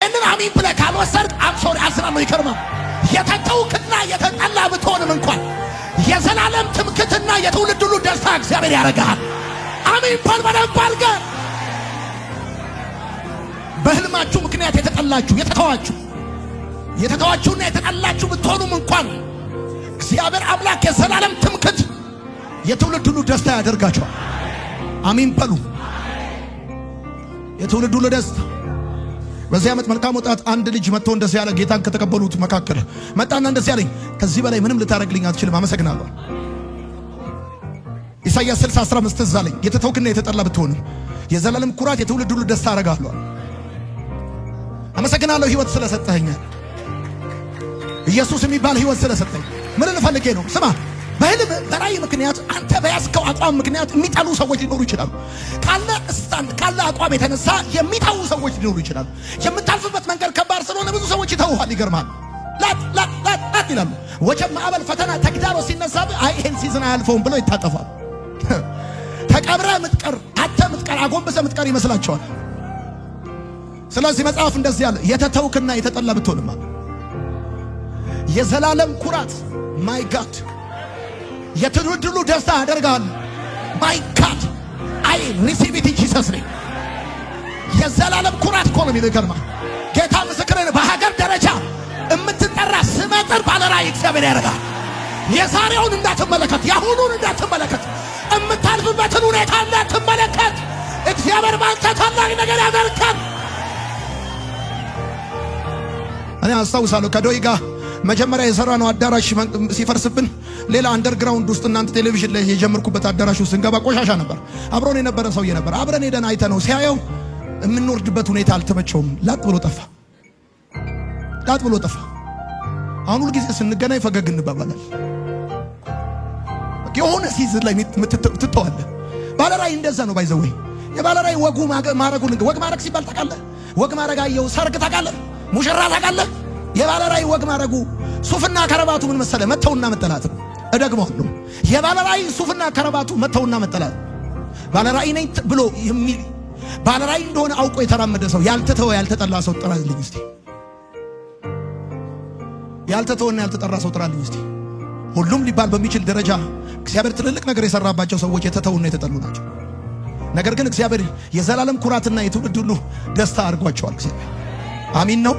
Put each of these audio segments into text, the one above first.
እንን አሚን ብለህ ካልወሰድክ አምሶሪ አዝናለሁ ይከርማል። የተተውክና የተጠላ ብትሆንም እንኳን የዘላለም ትምክትና የትውልድ ሁሉ ደስታ እግዚአብሔር ያደርግሃል። አሚን በል በደንብ አድርገህ። በህልማችሁ ምክንያት የተጠላችሁ የተተዋችሁና የተጠላችሁ ብትሆኑም እንኳን እግዚአብሔር አምላክ የዘላለም ትምክት የትውልድ ሁሉ ደስታ ያደርጋቸዋል። አሚን በሉ። የትውልድ ሁሉ ደስታ። በዚህ ዓመት መልካም ወጣት አንድ ልጅ መጥቶ እንደዚህ ያለ ጌታን ከተቀበሉት መካከል መጣና እንደዚህ ያለኝ፣ ከዚህ በላይ ምንም ልታደርግልኝ አትችልም፣ አመሰግናለሁ። ኢሳይያስ 60:15 ትዝ አለኝ። የተተውክና የተጠላ ብትሆንም የዘላለም ኩራት የትውልድ ሁሉ ደስታ አደርጋለሁ። አመሰግናለሁ ህይወት ስለሰጠኸኛል። ኢየሱስ የሚባል ህይወት ስለሰጠኝ ምን ልፈልጌ ነው? ስማ፣ በህልም በራእይ ምክንያት አንተ በያዝከው አቋም ምክንያት የሚጠሉ ሰዎች ሊኖሩ ይችላሉ። ካለ አቋም የተነሳ የሚታው ሰዎች ሊኖሩ ይችላሉ። የምታልፍበት መንገድ ከባድ ስለሆነ ብዙ ሰዎች ይተውሃል። ይገርማል። ላት ይላሉ። ወጀብ፣ ማዕበል፣ ፈተና፣ ተግዳሮት ሲነሳብህ አይ ይሄን ሲዝን አያልፈውም ብለው ይታጠፋል። ተቀብረህ ምትቀር አጎንብሰህ ምትቀር ይመስላቸዋል። ስለዚህ መጽሐፍ እንደዚህ ያለ የተተውክና የተጠላ ብትሆንማ የዘላለም ኩራት ማይ ጋድ የትውልድ ሁሉ ደስታ ያደርጋል። ማይ ጋድ አይ ሪሲቭ ኢት ኢን ጂሰስ ኔም። የዘላለም ኩራት እኮ ነው የሚገርማ። ጌታ ምስክሬን፣ በሀገር ደረጃ የምትጠራ ስመጥር ባለራዕይ እግዚአብሔር ያደርጋል። የዛሬውን እንዳትመለከት፣ የአሁኑን እንዳትመለከት፣ የምታልፍበትን ሁኔታ እንዳትመለከት። እግዚአብሔር ባንተ ታላቅ ነገር ያደርጋል። እኔ አስታውሳለሁ ከዶይ ጋር መጀመሪያ የሰራነው አዳራሽ ሲፈርስብን ሌላ አንደርግራውንድ ውስጥ እናንተ ቴሌቪዥን ላይ የጀመርኩበት አዳራሽ ውስጥ ስንገባ ቆሻሻ ነበር። አብሮን የነበረ ሰውዬ ነበር። አብረን ሄደን አይተነው ሲያየው የምንወርድበት ሁኔታ አልተመቸውም። ላጥ ብሎ ጠፋ። አሁን ሁሉ ጊዜ ስንገናኝ ፈገግ እንባባላል። የሆነ ሲዝን ላይ ትተዋለህ። ባለራዕይ እንደዛ ነው። ባይዘወይ የባለራዕይ ወግ ማረግ ሲባል ታውቃለህ? ወግ ማረግ አየው። ሰርግ ታውቃለህ? ሙሽራ ታውቃለህ? የባለራዕይ ወግ ማረጉ ሱፍና ከረባቱ ምን መሰለ? መተውና መጠላት ነው። እደግመዋለሁ። የባለራዕይ ሱፍና ከረባቱ መተውና መጠላት። ባለራዕይ ነኝ ብሎ የሚል ባለራዕይ እንደሆነ አውቆ የተራመደ ሰው፣ ያልተተወ ያልተጠላ ሰው ጥራልኝ እስቲ። ያልተተወና ያልተጠራ ሰው ጥራልኝ እስቲ። ሁሉም ሊባል በሚችል ደረጃ እግዚአብሔር ትልልቅ ነገር የሰራባቸው ሰዎች የተተውና የተጠሉ ናቸው። ነገር ግን እግዚአብሔር የዘላለም ኩራትና የትውልድ ሁሉ ደስታ አድርጓቸዋል። እግዚአብሔር አሚን ነው።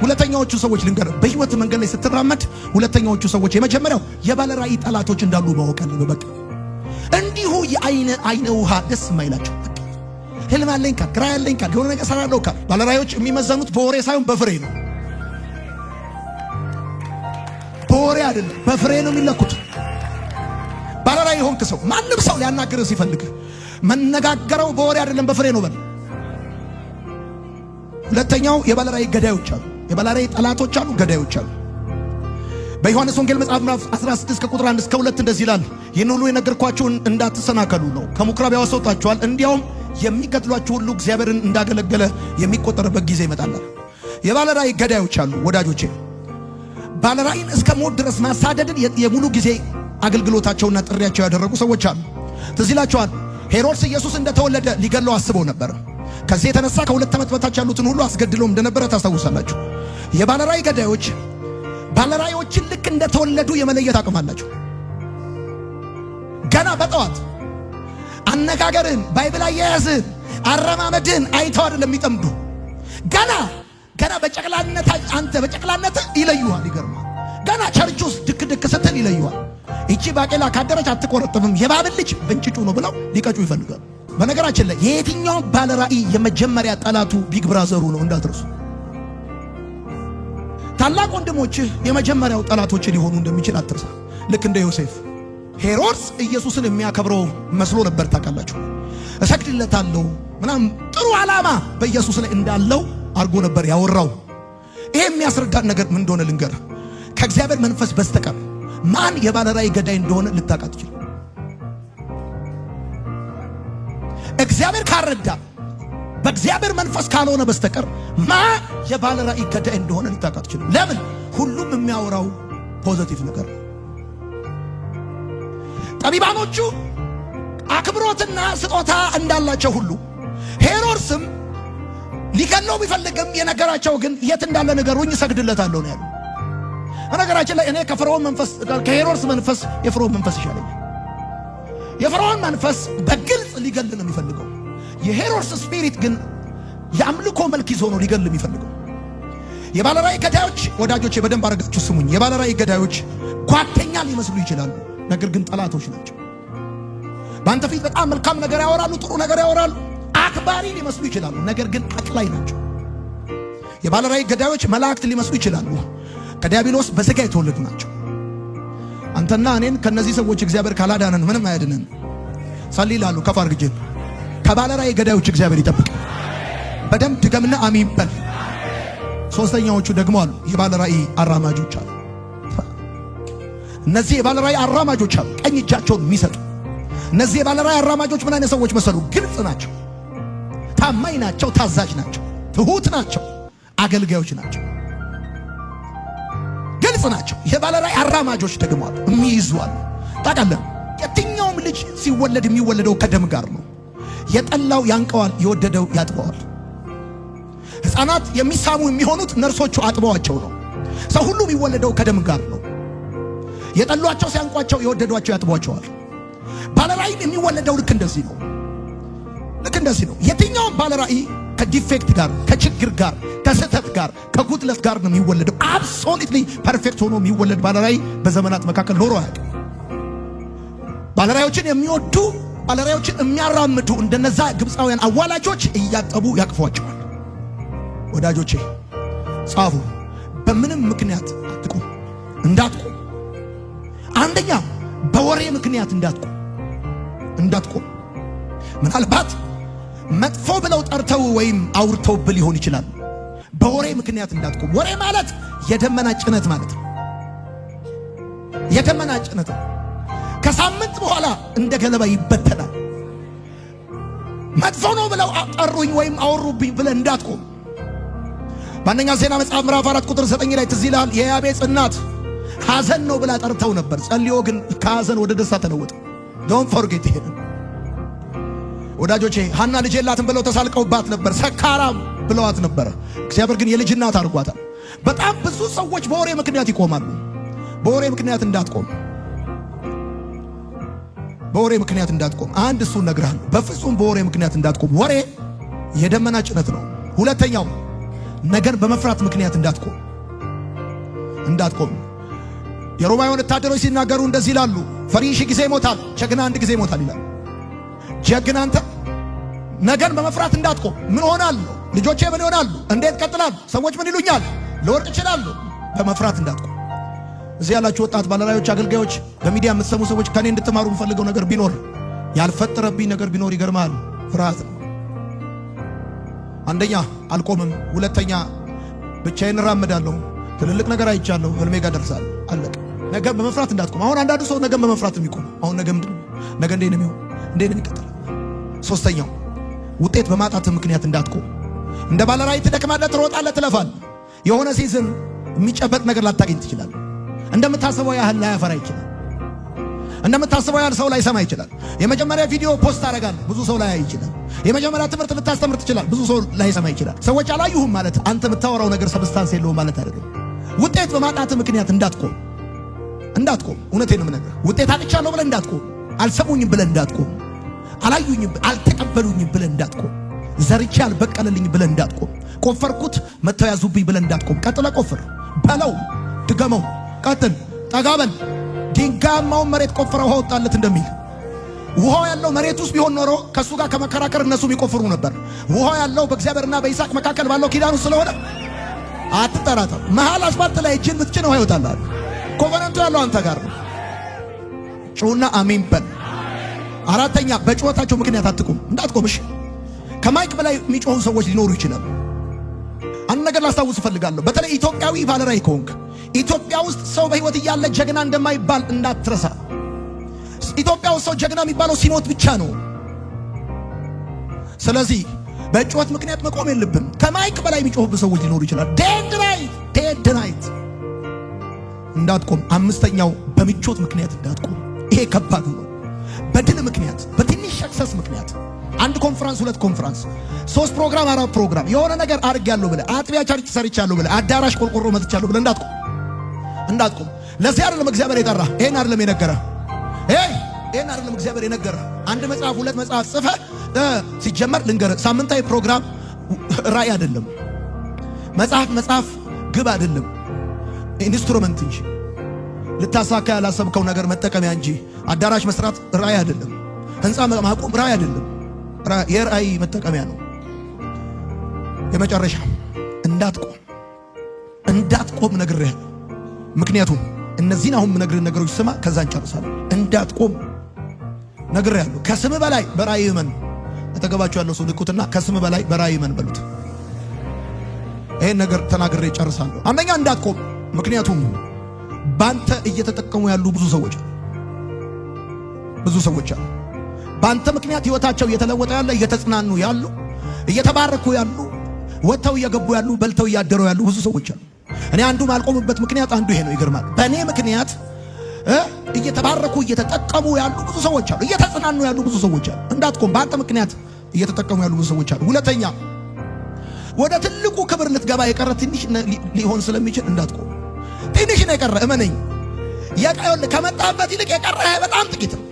ሁለተኛዎቹ ሰዎች ልንገር፣ በህይወት መንገድ ላይ ስትራመድ ሁለተኛዎቹ ሰዎች የመጀመሪያው የባለራዕይ ጠላቶች እንዳሉ ማወቅ አለብህ። በቃ እንዲሁ የአይነ ውሃ ደስ የማይላቸው ህልም አለኝ ካል፣ ግራ ያለኝ ካል፣ የሆነ ነገር ሰራለሁ ካል፣ ባለራዕዮች የሚመዘኑት በወሬ ሳይሆን በፍሬ ነው። በወሬ አይደለም፣ በፍሬ ነው የሚለኩት። ባለራዕይ የሆንክ ሰው ማንም ሰው ሊያናግርህ ሲፈልግ መነጋገረው በወሬ አይደለም፣ በፍሬ ነው በል። ሁለተኛው የባለራዕይ ገዳዮች አሉ። የባለራዕይ ጠላቶች አሉ፣ ገዳዮች አሉ። በዮሐንስ ወንጌል መጽሐፍ ምዕራፍ 16 ከቁጥር 1 እስከ 2 እንደዚህ ይላል። ይህን ሁሉ የነገርኳችሁን እንዳትሰናከሉ ነው። ከምኵራብ ያወጣችኋል፣ እንዲያውም የሚገድሏችሁ ሁሉ እግዚአብሔርን እንዳገለገለ የሚቆጠርበት ጊዜ ይመጣል። የባለራዕይ ገዳዮች አሉ ወዳጆቼ። ባለራዕይን እስከ ሞት ድረስ ማሳደድን የሙሉ ጊዜ አገልግሎታቸውና ጥሪያቸው ያደረጉ ሰዎች አሉ። ትዝ ይላችኋል፣ ሄሮድስ ኢየሱስ እንደተወለደ ሊገድለው አስበው ነበር። ከዚህ የተነሳ ከ2 ዓመት በታች ያሉትን ሁሉ አስገድሎም እንደነበረ ታስታውሳላችሁ። የባለራዕይ ገዳዮች ባለራዕዮችን ልክ እንደተወለዱ የመለየት አቅም አላቸው። ገና በጠዋት አነጋገርን፣ ባይብል አያያዝን፣ አረማመድን አይተው አይደለም የሚጠምዱ። ገና በጨቅላነት አንተ በጨቅላነት ይለዩሃል። ይገርማል። ገና ቸርች ውስጥ ድክ ስትል ይለዩሃል። እቺ ባቄላ ካደረች አትቆረጥምም፣ የባብል ልጅ በእንጭጩ ነው ብለው ሊቀጩ ይፈልጋሉ። በነገራችን ላይ የየትኛው ባለራዕይ የመጀመሪያ ጠላቱ ቢግ ብራዘሩ ነው እንዳትረሱ። ታላቅ ወንድሞችህ የመጀመሪያው ጠላቶች ሊሆኑ እንደሚችል አትርሳ። ልክ እንደ ዮሴፍ ሄሮድስ ኢየሱስን የሚያከብረው መስሎ ነበር። ታውቃላችሁ፣ እሰግድለታለሁ ምናምን ጥሩ ዓላማ በኢየሱስ ላይ እንዳለው አድርጎ ነበር ያወራው። ይሄ የሚያስረዳን ነገር ምን እንደሆነ ልንገር። ከእግዚአብሔር መንፈስ በስተቀር ማን የባለራዕይ ገዳይ እንደሆነ ልታውቅ አትችልም። እግዚአብሔር ካረዳ በእግዚአብሔር መንፈስ ካልሆነ በስተቀር ማን የባለራዕይ ገዳይ እንደሆነ ልታውቅ አትችልም። ለምን? ሁሉም የሚያወራው ፖዚቲቭ ነገር ነው። ጠቢባኖቹ አክብሮትና ስጦታ እንዳላቸው ሁሉ ሄሮድስም ሊገለው ቢፈልግም የነገራቸው ግን የት እንዳለ ንገሩኝ እሰግድለታለሁ ነው ያለው። ነገራችን ላይ እኔ ከፈርዖን መንፈስ ከሄሮድስ መንፈስ የፈርዖን መንፈስ ይሻለኛል። የፈርዖን መንፈስ በግልጽ ሊገል ነው የሚፈልገው። የሄሮድስ ስፒሪት ግን የአምልኮ መልክ ይዞ ነው ሊገል የሚፈልገው። የባለራእይ ገዳዮች ወዳጆቼ በደንብ አድርጋችሁ ስሙኝ። የባለራእይ ገዳዮች ጓደኛ ሊመስሉ ይችላሉ፣ ነገር ግን ጠላቶች ናቸው። በአንተ ፊት በጣም መልካም ነገር ያወራሉ፣ ጥሩ ነገር ያወራሉ፣ አክባሪ ሊመስሉ ይችላሉ፣ ነገር ግን አቅላይ ናቸው። የባለራእይ ገዳዮች መላእክት ሊመስሉ ይችላሉ፣ ከዲያብሎስ በሥጋ የተወለዱ ናቸው። አንተና እኔን ከነዚህ ሰዎች እግዚአብሔር ካላዳነን ምንም አያድነን። ጸልይላሉ ከፍ አድርግ እጅን። ከባለራእይ ገዳዮች እግዚአብሔር ይጠብቅ። በደንብ ድገምና አሜን በል። ሶስተኛዎቹ ደግሞ አሉ፣ የባለራእይ አራማጆች አሉ። እነዚህ የባለራእይ አራማጆች አሉ፣ ቀኝ እጃቸውን የሚሰጡ። እነዚህ የባለራእይ አራማጆች ምን አይነት ሰዎች መሰሉ? ግልጽ ናቸው፣ ታማኝ ናቸው፣ ታዛዥ ናቸው፣ ትሁት ናቸው፣ አገልጋዮች ናቸው፣ ግልጽ ናቸው። የባለራእይ አራማጆች ደግሞ አሉ፣ የሚይዙ አሉ። ታውቃለህ፣ የትኛውም ልጅ ሲወለድ የሚወለደው ከደም ጋር ነው። የጠላው ያንቀዋል፣ የወደደው ያጥበዋል። ሕፃናት የሚሳሙ የሚሆኑት ነርሶቹ አጥበዋቸው ነው። ሰው ሁሉ የሚወለደው ከደም ጋር ነው። የጠሏቸው ሲያንቋቸው፣ የወደዷቸው ያጥቧቸዋል። ባለራእይም የሚወለደው ልክ እንደዚህ ነው። ልክ እንደዚህ ነው። የትኛውም ባለራእይ ከዲፌክት ጋር፣ ከችግር ጋር፣ ከስህተት ጋር፣ ከጉድለት ጋር ነው የሚወለደው። አብሶሉትሊ ፐርፌክት ሆኖ የሚወለድ ባለራእይ በዘመናት መካከል ኖሮ አያውቅም። ባለራእዮችን የሚወዱ ባለራእዮችን የሚያራምዱ እንደነዛ ግብፃውያን አዋላጆች እያጠቡ ያቅፏቸዋል። ወዳጆቼ ጻፉ። በምንም ምክንያት አትቁም፣ እንዳትቁም። አንደኛ በወሬ ምክንያት እንዳትቁም። ምናልባት መጥፎ ብለው ጠርተው ወይም አውርተውብል ሊሆን ይችላል። በወሬ ምክንያት እንዳትቁም። ወሬ ማለት የደመና ጭነት ማለት ነው። የደመና ጭነት ነው። ከሳምንት በኋላ እንደ ገለባ ይበተናል። መጥፎ ነው ብለው ጠሩኝ ወይም አወሩብኝ ብለህ እንዳትቆም። በአንደኛ ዜና መጽሐፍ ምዕራፍ 4 ቁጥር 9 ላይ ትዝ ይልሃል። የያቤጽ እናት ሐዘን ነው ብላ ጠርተው ነበር። ጸልዮ ግን ከሐዘን ወደ ደስታ ተለወጠ። ዶንት ፎርጌት ይሄን ወዳጆቼ። ሐና ልጅ የላትም ብለው ተሳልቀውባት ነበር። ሰካራም ብለዋት ነበረ። እግዚአብሔር ግን የልጅ እናት አድርጓታል። በጣም ብዙ ሰዎች በወሬ ምክንያት ይቆማሉ። በወሬ ምክንያት እንዳትቆም። በወሬ ምክንያት እንዳትቆም። አንድ እሱን እነግርሃለሁ። በፍጹም በወሬ ምክንያት እንዳትቆም። ወሬ የደመና ጭነት ነው። ሁለተኛው ነገር በመፍራት ምክንያት እንዳትቆም። የሮማውያን ወታደሮች ሲናገሩ እንደዚህ ይላሉ፣ ፈሪ ሺህ ጊዜ ይሞታል፣ ጀግና አንድ ጊዜ ይሞታል ይላል። ጀግና አንተ ነገን በመፍራት እንዳትቆም። ምን ሆናለሁ? ልጆቼ ምን ይሆናሉ? እንዴት ቀጥላሉ? ሰዎች ምን ይሉኛል? ልወርቅ እችላለሁ። በመፍራት እንዳትቆም። እዚህ ያላችሁ ወጣት ባለራእዮች፣ አገልጋዮች፣ በሚዲያ የምትሰሙ ሰዎች ከኔ እንድትማሩ የምፈልገው ነገር ቢኖር ያልፈጠረብኝ ነገር ቢኖር ይገርማል፣ ፍርሃት ነው። አንደኛ አልቆምም፣ ሁለተኛ ብቻዬን እራመዳለሁ፣ ትልልቅ ነገር አይቻለሁ፣ ህልሜ ጋር ደርሳለሁ፣ አለቀ። ነገን በመፍራት እንዳትቆም። አሁን አንዳንዱ ሰው ነገን በመፍራት የሚቆም አሁን ነገ ምንድን ነው? ነገ እንዴት ነው የሚሆን? እንዴት ነው የሚቀጥለው? ሶስተኛው ውጤት በማጣት ምክንያት እንዳትቆም። እንደ ባለራእይ ትደክማለህ፣ ትሮጣለህ፣ ትለፋለህ። የሆነ ሲዝን የሚጨበጥ ነገር ላታገኝ ትችላለህ። እንደምታስበው ያህል ላያፈራ ይችላል። እንደምታስበው ያህል ሰው ላይ ሰማ ይችላል። የመጀመሪያ ቪዲዮ ፖስት አደርጋለሁ፣ ብዙ ሰው ላይ ይችላል። የመጀመሪያ ትምህርት ልታስተምር ትችላል፣ ብዙ ሰው ላይ ሰማ ይችላል። ሰዎች አላዩህም ማለት አንተ የምታወራው ነገር ሰብስታንስ የለውም ማለት አይደለም። ውጤት በማጣት ምክንያት እንዳትቆም። እውነቴን ነው የምነግርህ። ውጤት አጥቻለሁ ብለህ እንዳትቆም። አልሰሙኝም ብለህ እንዳትቆም። አላዩኝም፣ አልተቀበሉኝም ብለህ እንዳትቆም። ዘርቼ አልበቀለልኝ ብለህ እንዳትቆም። ቆፈርኩት መተው ያዙብኝ ብለህ እንዳትቆም። ቀጥለህ ቆፍር በለው፣ ድገመው፣ ቀጥል፣ ጠጋበል። ድንጋያማውን መሬት ቆፍረህ ውሃ ወጣለት እንደሚል ውሃው ያለው መሬት ውስጥ ቢሆን ኖሮ ከሱ ጋር ከመከራከር እነሱም ይቆፍሩ ነበር። ውሃው ያለው በእግዚአብሔርና በይስሐቅ መካከል ባለው ኪዳኑ ስለሆነ አትጠራጠር። መሃል አስፋልት ላይ እጅን ብትጭን ውሃ ይወጣልሃል። ኮቨናንቱ ያለው አንተ ጋር ነው። ጩና አሜን በል። አራተኛ በጩኸታቸው ምክንያት አትቁም፣ እንዳትቆምሽ። ከማይክ በላይ የሚጮሁ ሰዎች ሊኖሩ ይችላሉ። አንድ ነገር ላስታውስ እፈልጋለሁ። በተለይ ኢትዮጵያዊ ባለራእይ ከሆንክ ኢትዮጵያ ውስጥ ሰው በህይወት እያለ ጀግና እንደማይባል እንዳትረሳ። ኢትዮጵያ ውስጥ ሰው ጀግና የሚባለው ሲሞት ብቻ ነው። ስለዚህ በጩኸት ምክንያት መቆም የለብን። ከማይክ በላይ የሚጮሁብህ ሰዎች ሊኖሩ ይችላል። ዴድ ናይት እንዳትቆም። አምስተኛው በምቾት ምክንያት እንዳትቆም። ይሄ ከባድ ነው። በድል ምክንያት፣ በትንሽ ሰክሰስ ምክንያት አንድ ኮንፈረንስ፣ ሁለት ኮንፈረንስ፣ 3 ፕሮግራም፣ 4 ፕሮግራም የሆነ ነገር አድርጌያለሁ ብለህ አጥቢያ ቸርች ሰርቻለሁ ብለህ አዳራሽ ቆርቆሮ መጥቻለሁ ብለህ እንዳትቆም። ለዚህ አይደለም እግዚአብሔር የጠራ። ይሄን አይደለም የነገረ። ይሄን አይደለም እግዚአብሔር የነገረ። አንድ መጽሐፍ፣ 2 መጽሐፍ ጽፈህ ሲጀመር ልንገርህ፣ ሳምንታዊ ፕሮግራም ራእይ አይደለም። መጽሐፍ ግብ አይደለም፣ ኢንስትሩመንት እንጂ ልታሳካ ያላሰብከው ነገር መጠቀሚያ እንጂ። አዳራሽ መስራት ራእይ አይደለም። ህንፃ ማቆም ራእይ አይደለም። የራእይ መጠቀሚያ ነው። የመጨረሻ እንዳትቆም ነግሬሃለሁ። ምክንያቱም እነዚህን አሁን የምነግርህ ነገሮች ስማ፣ ከዛ እንጨርሳለን። እንዳትቆም ነግሬሃለሁ። ከስም በላይ በራእይ እመን። አጠገባችሁ ያለው ሰው ልኩትና ከስም በላይ በራእይ እመን በሉት። ይሄን ነገር ተናግሬ እጨርሳለሁ። አንደኛ እንዳትቆም፣ ምክንያቱም ባንተ እየተጠቀሙ ያሉ ብዙ ሰዎች አሉ። ባንተ ምክንያት ህይወታቸው እየተለወጠ ያለ፣ እየተጽናኑ ያሉ፣ እየተባረኩ ያሉ፣ ወጥተው እየገቡ ያሉ፣ በልተው እያደሩ ያሉ ብዙ ሰዎች አሉ። እኔ አንዱ ማልቆምበት ምክንያት አንዱ ይሄ ነው። ይገርማል። በእኔ ምክንያት እየተባረኩ እየተጠቀሙ ያሉ ብዙ ሰዎች አሉ። እየተጽናኑ ያሉ ብዙ ሰዎች አሉ። እንዳትቆም። በአንተ ምክንያት እየተጠቀሙ ያሉ ብዙ ሰዎች አሉ። ሁለተኛ፣ ወደ ትልቁ ክብር ልትገባ የቀረ ትንሽ ሊሆን ስለሚችል እንዳትቆም። ትንሽ ነው የቀረ፣ እመነኝ። ከመጣበት ይልቅ የቀረ በጣም ጥቂት ነው።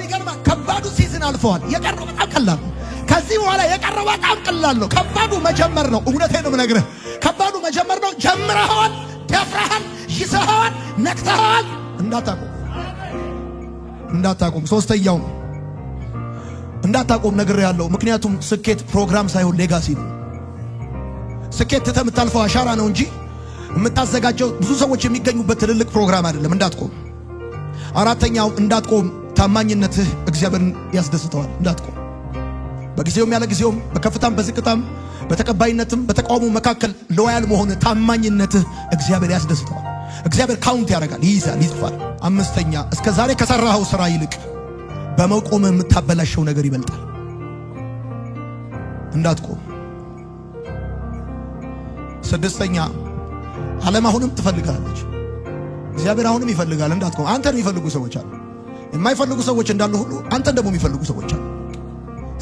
ይገርማል። ከባዱ ሲዝን አልፈዋል። የቀረው በጣም ቀላል ነው። ከዚህ በኋላ የቀረው በጣም ቀላል ነው። ከባዱ መጀመር ነው። እውነቴን ነው የምነግርህ። ከባዱ መጀመር ነው። ጀምረኸዋል፣ ደፍረሃል፣ ይዘኸዋል፣ ነክተኸዋል። እንዳታቆም። ሶስተኛው እንዳታቆም ነግሬሃለሁ። ምክንያቱም ስኬት ፕሮግራም ሳይሆን ሌጋሲ ነው። ስኬት ትተህ የምታልፈው አሻራ ነው እንጂ የምታዘጋጀው ብዙ ሰዎች የሚገኙበት ትልልቅ ፕሮግራም አይደለም። እንዳትቆም። አራተኛው እንዳትቆም፣ ታማኝነትህ እግዚአብሔርን ያስደስተዋል። እንዳትቆም። በጊዜውም ያለ ጊዜውም፣ በከፍታም በዝቅታም፣ በተቀባይነትም በተቃውሞ መካከል ሎያል መሆን፣ ታማኝነትህ እግዚአብሔር ያስደስተዋል። እግዚአብሔር ካውንት ያደርጋል፣ ይይዛል፣ ይጽፋል። አምስተኛ፣ እስከ ዛሬ ከሰራኸው ስራ ይልቅ በመቆም የምታበላሸው ነገር ይበልጣል። እንዳትቆም። ስድስተኛ፣ ዓለም አሁንም ትፈልጋለች፣ እግዚአብሔር አሁንም ይፈልጋል። እንዳትቆም። አንተን የሚፈልጉ ሰዎች አሉ። የማይፈልጉ ሰዎች እንዳሉ ሁሉ አንተን ደግሞ የሚፈልጉ ሰዎች አሉ።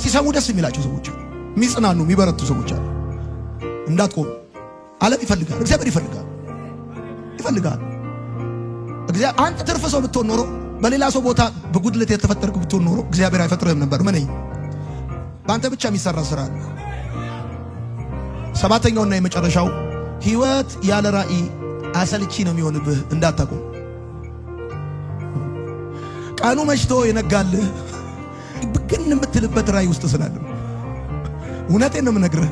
ሲሰሙ ደስ የሚላቸው ሰዎች አሉ። የሚጽናኑ የሚበረቱ ሰዎች አሉ። እንዳትቆም። ዓለም ይፈልጋል፣ እግዚአብሔር ይፈልጋል። አንተ ትርፍ ሰው ብትሆን ኖሮ፣ በሌላ ሰው ቦታ በጉድለት የተፈጠርክ ብትሆን ኖሮ እግዚአብሔር አይፈጥርህም ነበር። ምን በአንተ ብቻ የሚሰራ ስራ አለ። ሰባተኛውና የመጨረሻው፣ ህይወት ያለ ራእይ አሰልቺ ነው የሚሆንብህ። እንዳታቆም። ቀኑ መሽቶ የነጋልህ ግን የምትልበት ራእይ ውስጥ ስላለ፣ እውነቴን ነው የምነግርህ።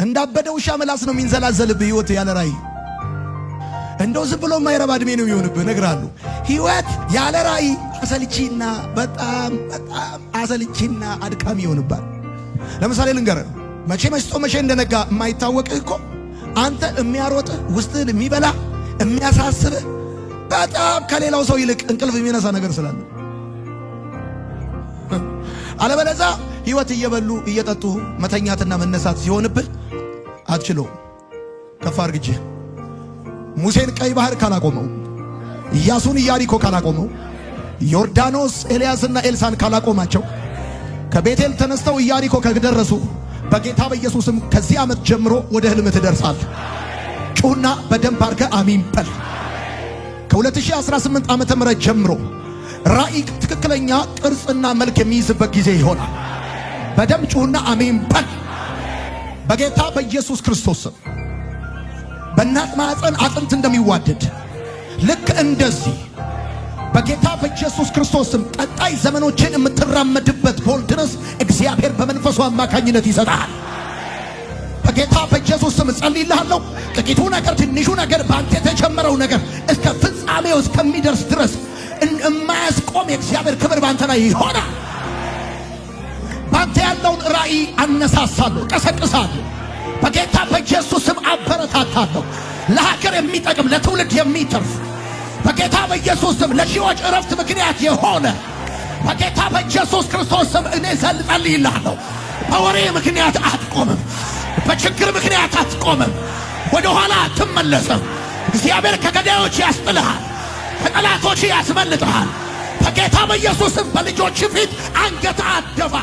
እንዳበደ ውሻ ምላስ ነው የሚንዘላዘልብህ ህይወት ያለ ራእይ። እንደው ዝም ብሎ የማይረባ ዕድሜ ነው የሚሆንብህ። እነግርሃለሁ፣ ህይወት ያለ ራእይ አሰልቺና በጣም አሰልቺና አድካሚ ይሆንባል። ለምሳሌ ልንገርህ፣ መቼ መሽቶ መቼ እንደነጋ የማይታወቅህ እኮ አንተ የሚያሮጥህ ውስጥህን የሚበላ የሚያሳስብህ በጣም ከሌላው ሰው ይልቅ እንቅልፍ የሚነሳ ነገር ስላለ፣ አለበለዚያ ህይወት እየበሉ እየጠጡ መተኛትና መነሳት ሲሆንብህ አትችለው። ከፍ አድርግ። ሙሴን ቀይ ባህር ካላቆመው፣ ኢያሱን ኢያሪኮ ካላቆመው፣ ዮርዳኖስ ኤልያስና ኤልሳን ካላቆማቸው፣ ከቤቴል ተነስተው ኢያሪኮ ከደረሱ፣ በጌታ በኢየሱስም ከዚህ ዓመት ጀምሮ ወደ ህልም ትደርሳለህ። ጩና በደንብ አድርገህ አሜን በል። ከ2018 ዓመተ ምህረት ጀምሮ ራእይ ትክክለኛ ቅርጽና መልክ የሚይዝበት ጊዜ ይሆናል። በደንብ ጩና አሜን በል። በጌታ በኢየሱስ ክርስቶስ ስም በእናት ማዕፀን አጥንት እንደሚዋደድ ልክ እንደዚህ በጌታ በኢየሱስ ክርስቶስ ስም ቀጣይ ዘመኖችን የምትራመድበት ቦልድነስ እግዚአብሔር በመንፈሱ አማካኝነት ይሰጣል። በጌታ በኢየሱስ ስም ጸልይልሃለሁ። ጥቂቱ ነገር፣ ትንሹ ነገር፣ በአንተ የተጀመረው ነገር እስከ ፍጻሜው እስከሚደርስ ድረስ የማያስቆም የእግዚአብሔር ክብር በአንተ ላይ ይሆናል። በአንተ ያለውን ራእይ አነሳሳለሁ፣ ቀሰቅሳለሁ። በጌታ በኢየሱስ ስም አበረታታለሁ። ለሀገር የሚጠቅም ለትውልድ የሚተርፍ በጌታ በኢየሱስ ስም ለሺዎች ዕረፍት ምክንያት የሆነ በጌታ በኢየሱስ ክርስቶስ ስም እኔ ጸልይልሃለሁ። በወሬ ምክንያት አትቆምም። በችግር ምክንያት አትቆምም። ወደ ኋላ አትመለስም። እግዚአብሔር ከገዳዮች ያስጥልሃል፣ ከጠላቶች ያስመልጥሃል። በጌታ በኢየሱስም በልጆች ፊት አንገት አደፋ።